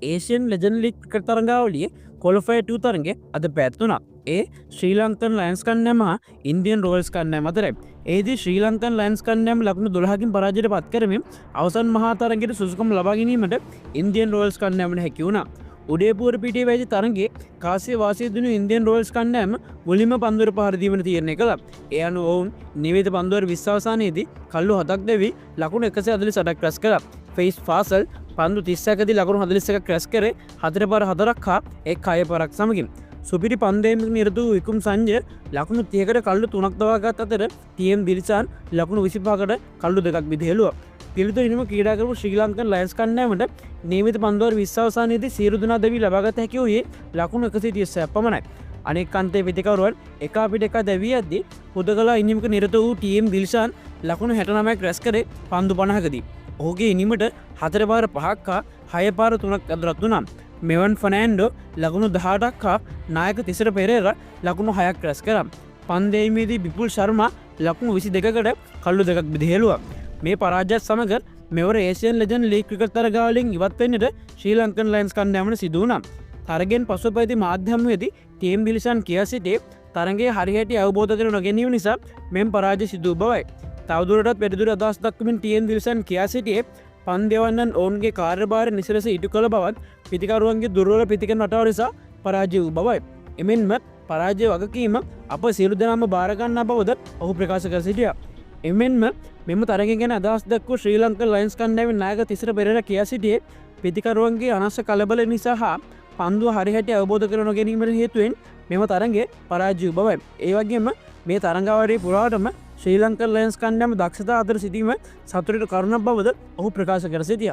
ඒෂයන් legend leak cricket තරඟාවලිය qualify 2 තරගේ අද පැත්වුණා. ඒ ශ්‍රී Lankan lines කන්නෑම Indian Rolls කන්නෑ මතර ඒදී ශ්‍රී Lankan lines කන්නෑම ලකුණු 12කින් පරාජයට පත් කරමින් අවසන් මහා තරගයට සුසුකම් ලබා ගැනීමට ඉන්දියන් රෝල්ස් කන්නෑමට හැකි වුණා. උඩේපුර පිටියේ වැජි තරගේ කාසිය වාසිය දුණු ඉන්දියන් රෝල්ස් කණ්ඩෑම මුලින්ම පන්දුවර පහර දීමට තීරණය කළා. ඒ අනුව ඔවුන් නිවේද පන්දුවර 20 අවසානයේදී කල්ලු 7ක් දෙවි ලකුණු 148ක් රැස් කළා. ෆේස් ෆාසල් පන්දු 31දී ලකුණු 41ක් රැස් කරේ 4 පාර 4ක් හා 1 6 පාරක් සමගින්. සුපිරි පන්දේමක් නිරත වූ විකුම් සංජය ලකුණු 30කට කල්ලු 3ක් දවාගත් අතර ටීඑම් දිලිසාන් ලකුණු 25කට කල්ලු 2ක් විදිහළුවා. පිළිතුරින්ම ක්‍රීඩා කරපු ශ්‍රී ලංකන් ලයන්ස් කණ්ඩායමට නියමිත පන්දුවර 20 අවසානයේදී සියලු දෙනා දෙවි ලබාගත හැකි වූයේ ලකුණු 136ක් පමණයි. අනෙක් අන්තයේ පිටිකරුවන් එක අපිට එක දැවියද්දී හුදකලා ඉනිමක නිරත වූ ටීඑම් දිල්ෂාන් ලකුණු 69ක් රැස් කරේ පන්දු 50කදී. ඔහුගේ ඉනිමට 4 පාර 5ක් හා 6 පාර 3ක් අදරත් වුණා. මෙවන් ෆර්නෑන්ඩෝ ලකුණු 18ක් හා නායක තිසර පෙරේරා ලකුණු 6ක් රැස් කරා. පන්දේීමේදී විපුල් ශර්මා ලකුණු 22කට කල්ලු 2ක් බෙදහෙළුවා. මේ පරාජයත් සමග මෙවර ඒසියන් ලෙජන්ඩ් ලීග් ක්‍රිකට් තරගාවලින් ඉවත් වෙන්නට ශ්‍රී ලංකන් ලයන්ස් කණ්ඩායමට සිදු වුණා. තරගෙන් පසුව පැවති මාධ්‍යමයේදී ටීම් දිලිසන් කියා සිටියේ තරගයේ හරිහැටි අවබෝධ කර නොගැනීම නිසා මෙම පරාජය සිදු වූ බවයි. තවදුරටත් වැඩිදුර අදහස් දක්වමින් ටීම් දිලිසන් කියා සිටියේ පන්දෙවන්නන් ඔවුන්ගේ කාර්යභාරය නිසලෙස ඉටු කළ බවත් පිතිකරුවන්ගේ දුර්වල පිතිකන රටාව නිසා පරාජය වූ බවයි. එමෙන්ම පරාජය වගකීම අප සියලු දෙනාම බාරගන්නා බවද ඔහු ප්‍රකාශ කර සිටියා. එමෙන්ම මෙම තරග ගැන අදහස් දක්වූ ශ්‍රී ලංකන් ලයන්ස් කණ්ඩායමේ නායක තිසර පෙරේරා කියා සිටියේ පිතිකරුවන්ගේ අනවශ්‍ය කලබල නිසා හා පන්දුව හරිහැටි අවබෝධ කර නොගැනීමට හේතුවෙන් මෙම තරගයේ පරාජය වූ බවයි. ඒ වගේම මේ තරගාවලියේ පුරාවටම ශ්‍රී ලංකන් ලයන්ස් කණ්ඩායම දක්ෂතා අතර සිටීම සතුටට කරුණක් බවද ඔහු ප්‍රකාශ කර සිටියා.